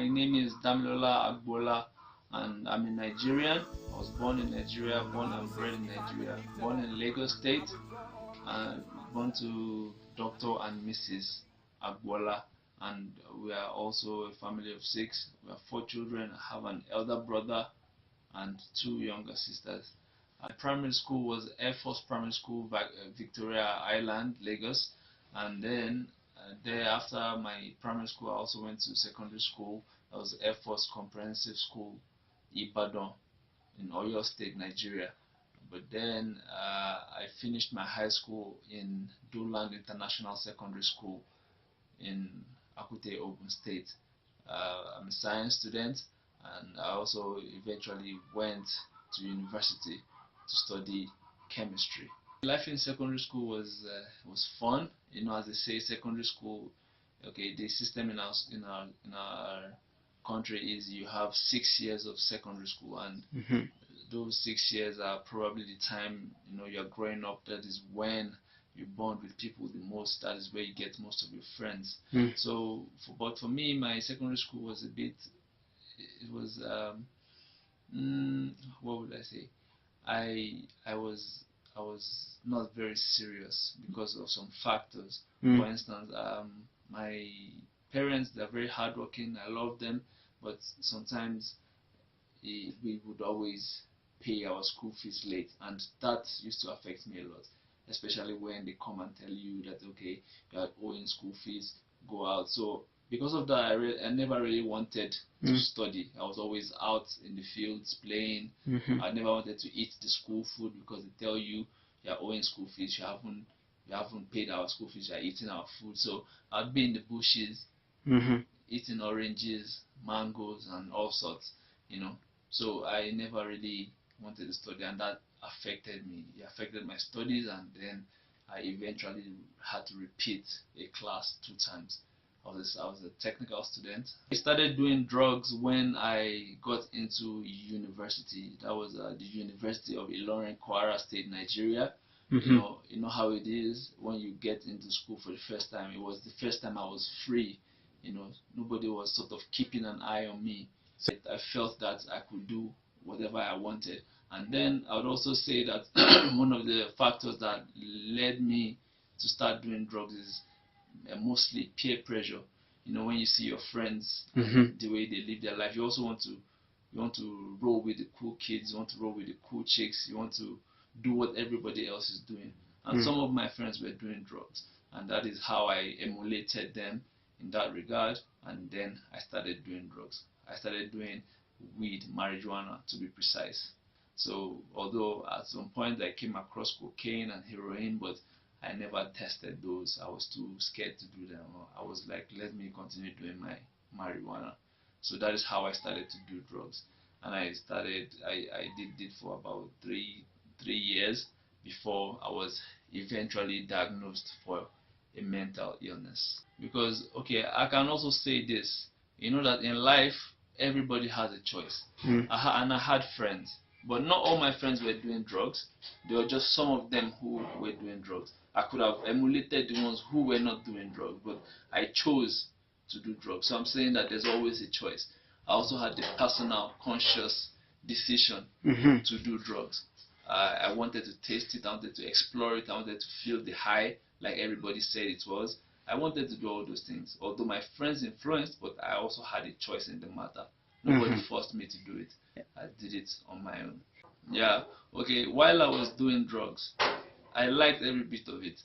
My name is Damilola Agbola, and I'm a Nigerian. I was born in Nigeria, born and bred in Nigeria, born in Lagos State, and born to Dr. and Mrs. Agbola. And we are also a family of 6. We have 4 children. I have an elder brother and 2 younger sisters. Primary school was Air Force Primary School, Victoria Island, Lagos, and then there after my primary school I also went to secondary school. That was Air Force Comprehensive School, Ibadan, in Oyo State, Nigeria. But then I finished my high school in Duland International Secondary School in Akute, Ogun State. I'm a science student, and I also eventually went to university to study chemistry. Life in secondary school was fun. You know, as they say, secondary school. Okay, the system in our country is you have 6 years of secondary school, and those 6 years are probably the time you're growing up. That is when you bond with people the most. That is where you get most of your friends. So, but for me, my secondary school was a bit. It was what would I say? I was not very serious because of some factors. For instance, my parents, they're very hardworking. I love them, but sometimes we would always pay our school fees late, and that used to affect me a lot. Especially when they come and tell you that okay, you are owing school fees, go out. So because of that, I never really wanted to study. I was always out in the fields playing. I never wanted to eat the school food because they tell you are owing school fees. You haven't paid our school fees. You are eating our food. So I'd be in the bushes, eating oranges, mangoes, and all sorts. So I never really wanted to study, and that affected me. It affected my studies, and then I eventually had to repeat a class 2 times. I was a technical student. I started doing drugs when I got into university. That was the University of Ilorin, Kwara State, Nigeria. You know how it is when you get into school for the first time. It was the first time I was free. Nobody was sort of keeping an eye on me. So I felt that I could do whatever I wanted. And then I would also say that one of the factors that led me to start doing drugs is mostly peer pressure. When you see your friends, the way they live their life, you also want to roll with the cool kids, you want to roll with the cool chicks, you want to do what everybody else is doing. And some of my friends were doing drugs, and that is how I emulated them in that regard. And then I started doing drugs. I started doing weed, marijuana to be precise. So although at some point I came across cocaine and heroin, but I never tested those. I was too scared to do them. I was like, let me continue doing my marijuana. So that is how I started to do drugs. And I did it for about three years before I was eventually diagnosed for a mental illness. Because, okay, I can also say this, that in life, everybody has a choice. And I had friends, but not all my friends were doing drugs. There were just some of them who were doing drugs. I could have emulated the ones who were not doing drugs, but I chose to do drugs. So I'm saying that there's always a choice. I also had the personal, conscious decision to do drugs. I wanted to taste it, I wanted to explore it, I wanted to feel the high like everybody said it was. I wanted to do all those things. Although my friends influenced, but I also had a choice in the matter. Nobody forced me to do it. I did it on my own. Yeah, okay, while I was doing drugs, I liked every bit of it.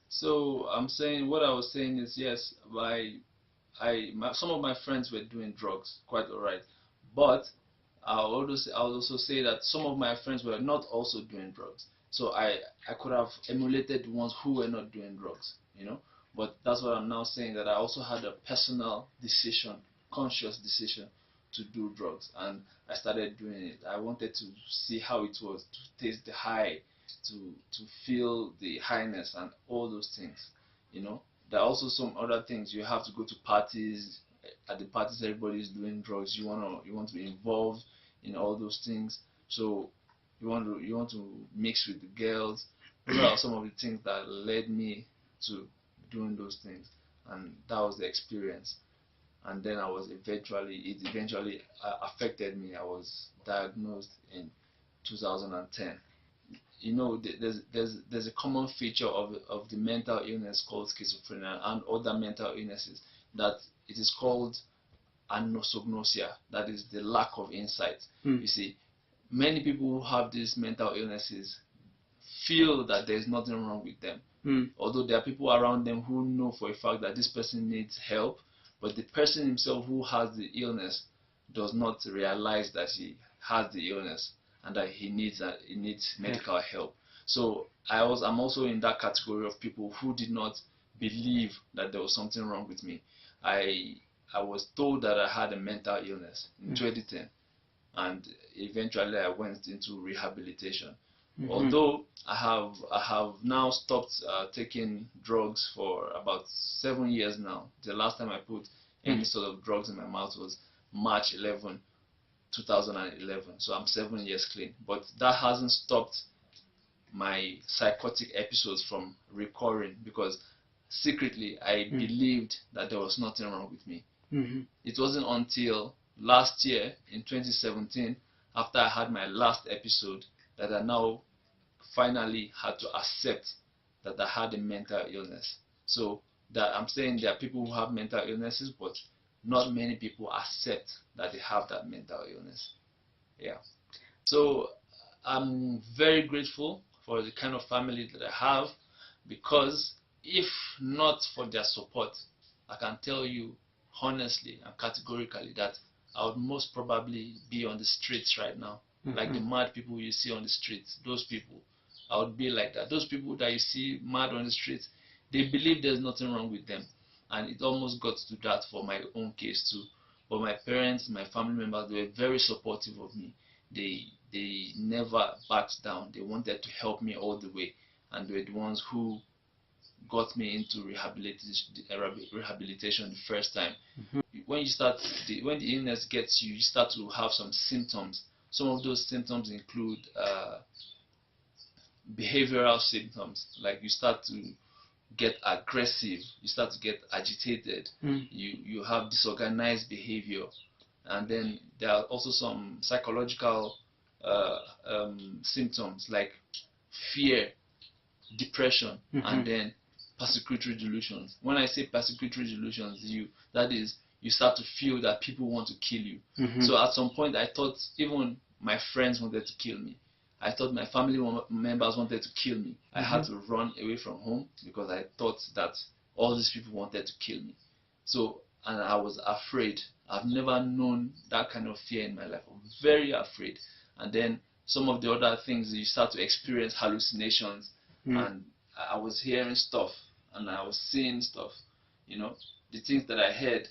So what I was saying is, yes, some of my friends were doing drugs quite alright, but I'll also say that some of my friends were not also doing drugs. So I could have emulated the ones who were not doing drugs, But that's what I'm now saying, that I also had a personal decision, conscious decision to do drugs, and I started doing it. I wanted to see how it was, to taste the high, to feel the highness and all those things. There are also some other things. You have to go to parties. At the parties, everybody is doing drugs. You want to be involved in all those things. So you want to mix with the girls. Those are some of the things that led me to doing those things, and that was the experience. and then it eventually affected me. I was diagnosed in 2010. You know, there's a common feature of the mental illness called schizophrenia and other mental illnesses, that it is called anosognosia, that is the lack of insight. You see, many people who have these mental illnesses feel that there's nothing wrong with them, although there are people around them who know for a fact that this person needs help, but the person himself who has the illness does not realize that he has the illness and that he needs medical help. So I'm also in that category of people who did not believe that there was something wrong with me. I was told that I had a mental illness in 2010, and eventually I went into rehabilitation. Although I have now stopped taking drugs for about 7 years now. The last time I put any sort of drugs in my mouth was March 11, 2011. So I'm 7 years clean. But that hasn't stopped my psychotic episodes from recurring, because secretly I believed that there was nothing wrong with me. It wasn't until last year in 2017, after I had my last episode, that I now finally had to accept that I had a mental illness. So that I'm saying there are people who have mental illnesses, but not many people accept that they have that mental illness. Yeah. So I'm very grateful for the kind of family that I have, because if not for their support, I can tell you honestly and categorically that I would most probably be on the streets right now. Like the mad people you see on the streets, those people, I would be like that. Those people that you see mad on the streets, they believe there's nothing wrong with them. And it almost got to that for my own case too. But my parents, my family members, they were very supportive of me. They never backed down. They wanted to help me all the way. And they were the ones who got me into rehabilitation the first time. When the illness gets you, you start to have some symptoms. Some of those symptoms include behavioral symptoms, like you start to get aggressive, you start to get agitated, you have disorganized behavior, and then there are also some psychological symptoms like fear, depression, and then persecutory delusions. When I say persecutory delusions, that is, you start to feel that people want to kill you. So at some point I thought even my friends wanted to kill me. I thought my family members wanted to kill me. I had to run away from home because I thought that all these people wanted to kill me. So, and I was afraid. I've never known that kind of fear in my life. I'm very afraid. And then some of the other things, you start to experience hallucinations, and I was hearing stuff and I was seeing stuff. You know, the things that I heard.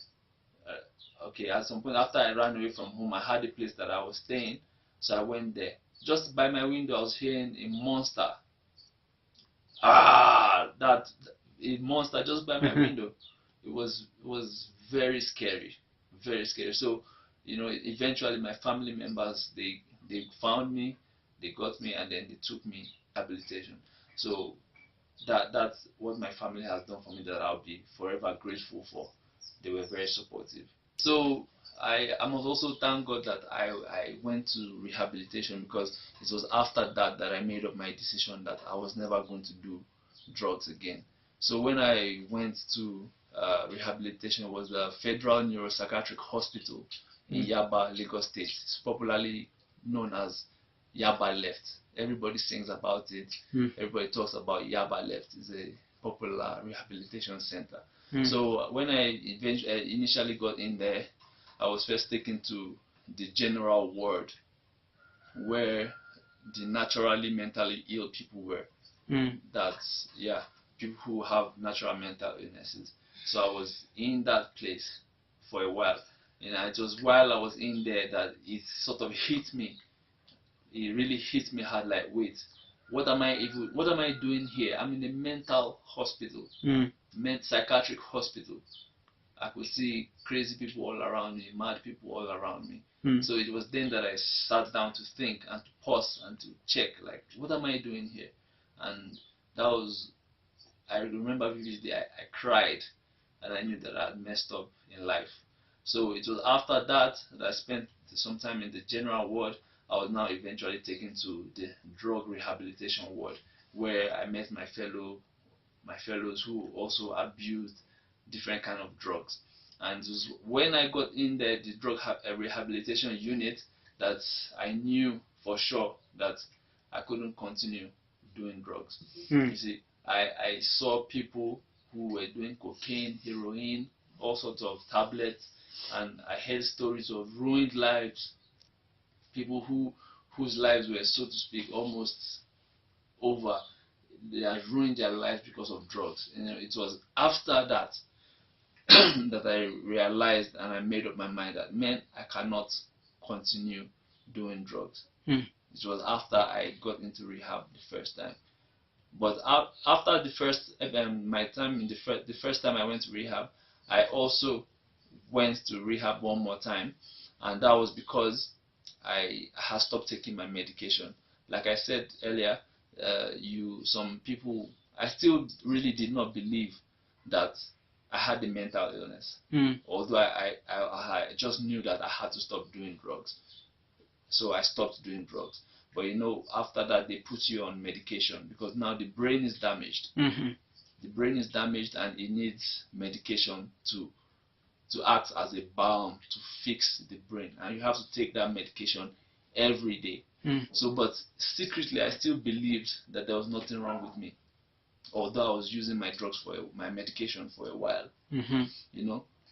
Okay, at some point after I ran away from home, I had a place that I was staying, so I went there. Just by my window, I was hearing a monster. That a monster just by my window. It was very scary, very scary. So, you know, eventually my family members, they found me, they got me, and then they took me to rehabilitation. So that's what my family has done for me, that I'll be forever grateful for. They were very supportive. So I must also thank God that I went to rehabilitation, because it was after that I made up my decision that I was never going to do drugs again. So when I went to rehabilitation, it was the Federal Neuropsychiatric Hospital in Yaba, Lagos State. It's popularly known as Yaba Left. Everybody sings about it. Everybody talks about Yaba Left. It's a popular rehabilitation center. So when I initially got in there, I was first taken to the general ward, where the naturally mentally ill people were. That's, yeah, people who have natural mental illnesses. So I was in that place for a while, and it was while I was in there that it sort of hit me. It really hit me hard, like, wait, what am I doing here? I'm in a mental hospital, psychiatric hospital. I could see crazy people all around me, mad people all around me. So it was then that I sat down to think and to pause and to check, like, what am I doing here? And that was, I remember vividly, I cried, and I knew that I had messed up in life. So it was after that I spent some time in the general ward. I was now eventually taken to the drug rehabilitation ward, where I met my fellows who also abused different kind of drugs. And it was when I got in there, the drug rehabilitation unit, that I knew for sure that I couldn't continue doing drugs. You see, I saw people who were doing cocaine, heroin, all sorts of tablets, and I heard stories of ruined lives, people whose lives were, so to speak, almost over. They had ruined their lives because of drugs. It was after that that I realized and I made up my mind that, man, I cannot continue doing drugs. It was after I got into rehab the first time. But after the first my time in the first time I went to rehab, I also went to rehab one more time, and that was because I had stopped taking my medication. Like I said earlier, some people, I still really did not believe that I had the mental illness. Although I just knew that I had to stop doing drugs. So I stopped doing drugs. But after that, they put you on medication because now the brain is damaged. The brain is damaged and it needs medication to act as a balm to fix the brain. And you have to take that medication every day. So, but secretly, I still believed that there was nothing wrong with me, although I was using my medication for a while. It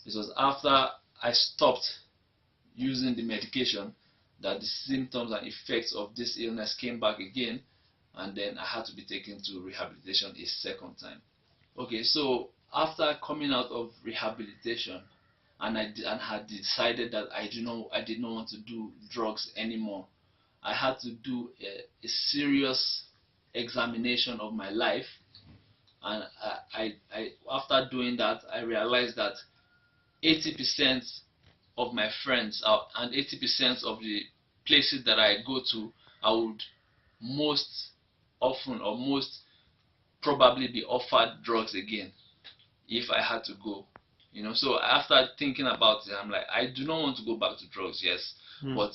was after I stopped using the medication that the symptoms and effects of this illness came back again, and then I had to be taken to rehabilitation a second time. Okay, so after coming out of rehabilitation, and I had decided that I did not want to do drugs anymore, I had to do a serious examination of my life. And after doing that, I realized that 80% of my friends and 80% of the places that I go to, I would most often or most probably be offered drugs again if I had to go. So after thinking about it, I'm like, I do not want to go back to drugs, yes, but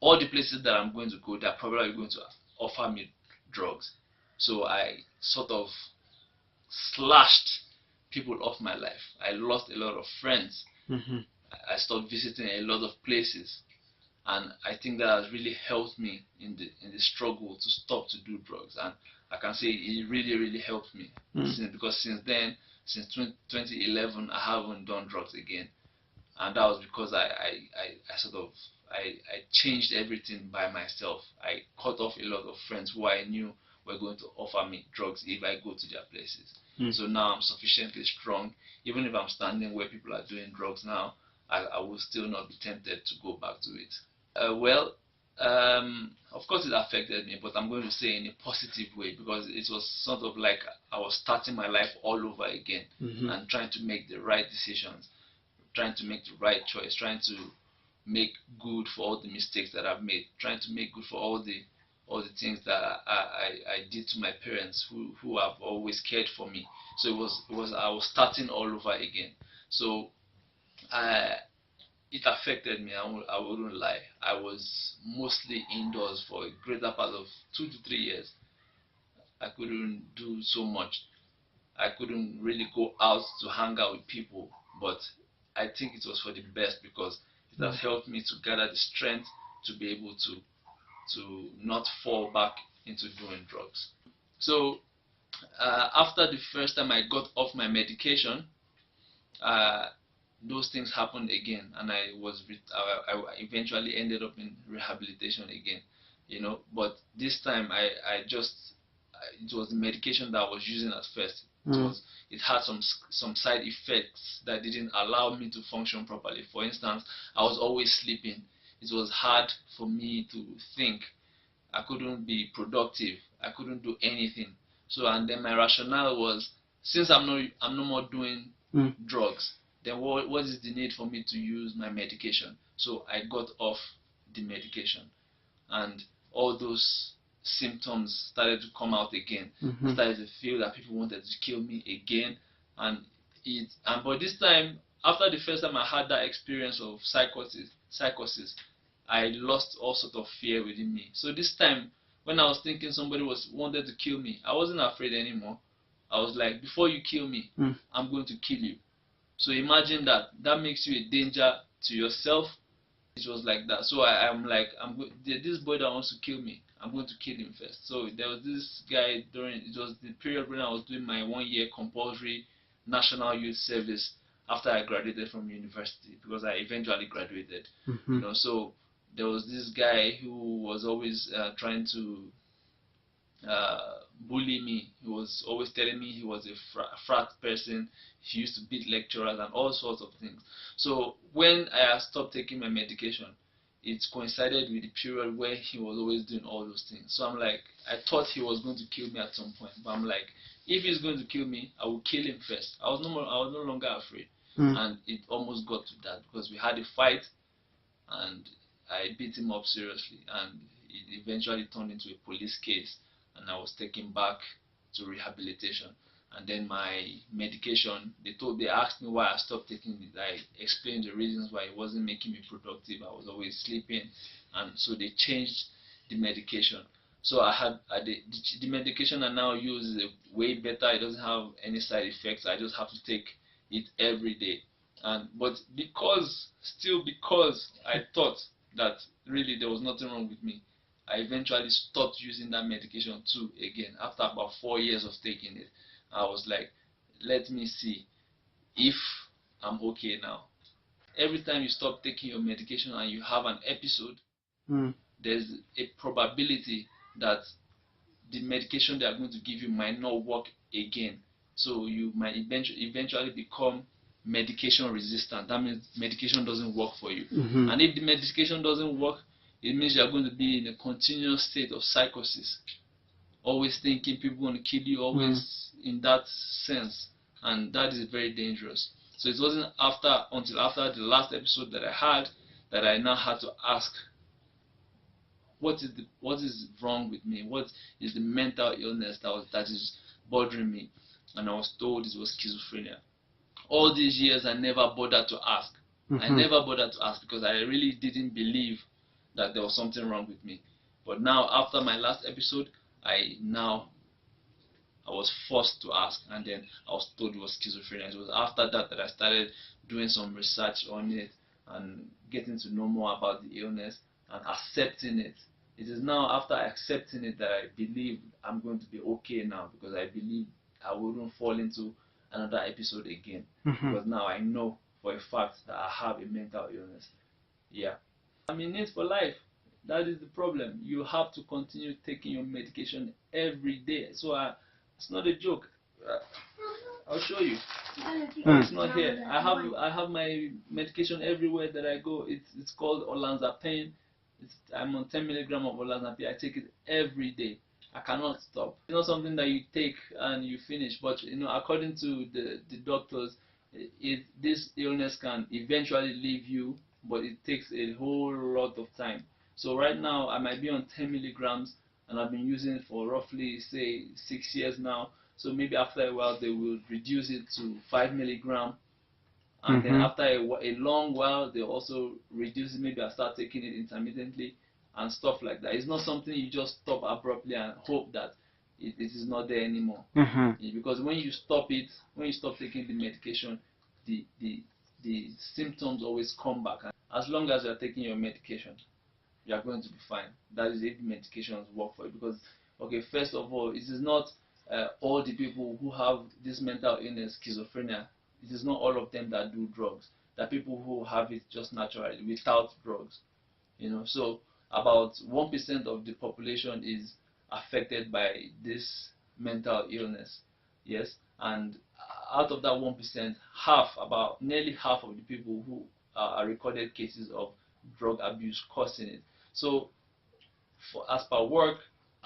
all the places that I'm going to go, they're probably going to offer me drugs. So I sort of slashed people off my life. I lost a lot of friends. I stopped visiting a lot of places, and I think that has really helped me in the struggle to stop to do drugs. And I can say it really helped me because since then, since 2011, I haven't done drugs again, and that was because I changed everything by myself. I cut off a lot of friends who I knew were going to offer me drugs if I go to their places. So now I'm sufficiently strong. Even if I'm standing where people are doing drugs now, I will still not be tempted to go back to it. Of course it affected me, but I'm going to say in a positive way, because it was sort of like I was starting my life all over again and trying to make the right decisions, trying to make the right choice, trying to make good for all the mistakes that I've made, trying to make good for all the things that I did to my parents who have always cared for me. So I was starting all over again. So it affected me. I wouldn't lie. I was mostly indoors for a greater part of 2 to 3 years. I couldn't do so much. I couldn't really go out to hang out with people, but I think it was for the best, because it has helped me to gather the strength to be able to not fall back into doing drugs. So after the first time I got off my medication, those things happened again, and I eventually ended up in rehabilitation again. But this time it was the medication that I was using at first. It had some side effects that didn't allow me to function properly. For instance, I was always sleeping. It was hard for me to think. I couldn't be productive. I couldn't do anything. So, and then my rationale was, since I'm no more doing drugs, then what is the need for me to use my medication? So I got off the medication, and all those symptoms started to come out again. I started to feel that people wanted to kill me again, but this time after the first time I had that experience of psychosis, I lost all sort of fear within me. So this time, when I was thinking somebody wanted to kill me, I wasn't afraid anymore. I was like, before you kill me, I'm going to kill you. So imagine that. That makes you a danger to yourself. It was like that. So I'm like, this boy that wants to kill me, I'm going to kill him first. So there was this guy it was the period when I was doing my 1 year compulsory National Youth Service after I graduated from university, because I eventually graduated. You know, so there was this guy who was always trying to bully me. He was always telling me he was a frat person. He used to beat lecturers and all sorts of things. So when I stopped taking my medication, it coincided with the period where he was always doing all those things. So I'm like, I thought he was going to kill me at some point, but I'm like, if he's going to kill me, I will kill him first. I was no longer afraid. And it almost got to that, because we had a fight and I beat him up seriously, and it eventually turned into a police case, and I was taken back to rehabilitation. And then my medication, they asked me why I stopped taking it. I explained the reasons why it wasn't making me productive. I was always sleeping, and so they changed the medication. So the medication I now use is way better. It doesn't have any side effects. I just have to take it every day. But because I thought that really there was nothing wrong with me, I eventually stopped using that medication too again. After about 4 years of taking it, I was like, let me see if I'm okay now. Every time you stop taking your medication and you have an episode, there's a probability that the medication they are going to give you might not work again. So you might eventually become medication resistant. That means medication doesn't work for you. And if the medication doesn't work, it means you're going to be in a continuous state of psychosis, always thinking people want to kill you, always in that sense, and that is very dangerous. So it wasn't until after the last episode that I had that I now had to ask, what is wrong with me? What is the mental illness that is bothering me? And I was told it was schizophrenia. All these years I never bothered to ask. I never bothered to ask, because I really didn't believe that there was something wrong with me. But now, after my last episode, I was forced to ask, and then I was told it was schizophrenia. It was after that I started doing some research on it and getting to know more about the illness and accepting it. It is now after accepting it that I believe I'm going to be okay now, because I believe I wouldn't fall into another episode again. Because now I know for a fact that I have a mental illness. Yeah. I'm in it for life. That is the problem. You have to continue taking your medication every day. So it's not a joke. I'll show you. It's not here. I have my medication everywhere that I go. It's called olanzapine. I'm on 10 milligram of olanzapine. I take it every day. I cannot stop. It's not something that you take and you finish, but according to the doctors, this illness can eventually leave you, but it takes a whole lot of time. So right now I might be on 10 milligrams, and I've been using it for roughly, say, 6 years now. So maybe after a while they will reduce it to 5 milligram, and then after a long while they'll also reduce it. Maybe I start taking it intermittently and stuff like that. It's not something you just stop abruptly and hope that it is not there anymore. Because when you stop taking the medication, the symptoms always come back. And as long as you are taking your medication, you are going to be fine. That is if the medications work for you. Because, okay, first of all, it is not all the people who have this mental illness, schizophrenia, it is not all of them that do drugs. There are people who have it just naturally without drugs. So about 1% of the population is affected by this mental illness. Yes, and out of that 1%, nearly half of the people who are recorded cases of drug abuse causing it. So as per work,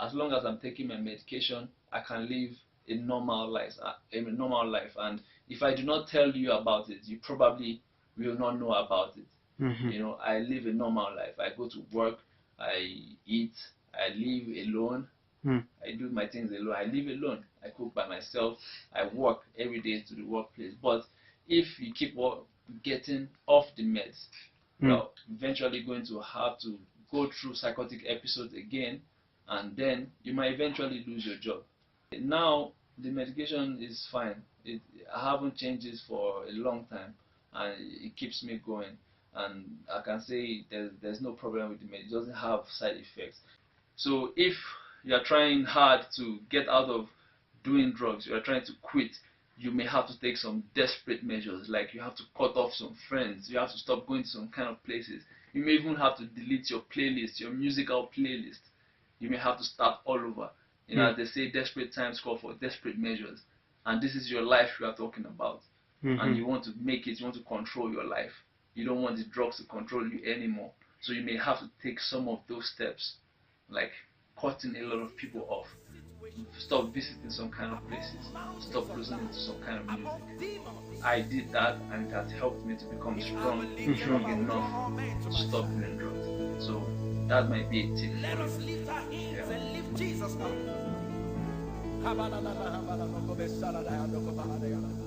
as long as I'm taking my medication, I can live a normal life. And if I do not tell you about it, you probably will not know about it. I live a normal life. I go to work, I eat, I live alone. I do my things alone. I live alone. I cook by myself. I walk every day to the workplace. But if you keep getting off the meds. You're eventually going to have to go through psychotic episodes again, and then you might eventually lose your job. Now the medication is fine. I haven't changed it for a long time, and it keeps me going. And I can say there's no problem with the med. It doesn't have side effects. So if you are trying hard to get out of doing drugs, you are trying to quit, you may have to take some desperate measures, like you have to cut off some friends, you have to stop going to some kind of places. You may even have to delete your playlist, your musical playlist. You may have to start all over. You know, as they say, desperate times call for desperate measures. And this is your life we are talking about. And you want to make it, you want to control your life. You don't want the drugs to control you anymore. So you may have to take some of those steps, like cutting a lot of people off. Stop visiting some kind of places. Stop listening to some kind of music. I did that, and it has helped me to become strong enough to stop doing drugs. So that might be a tip for you. Yeah.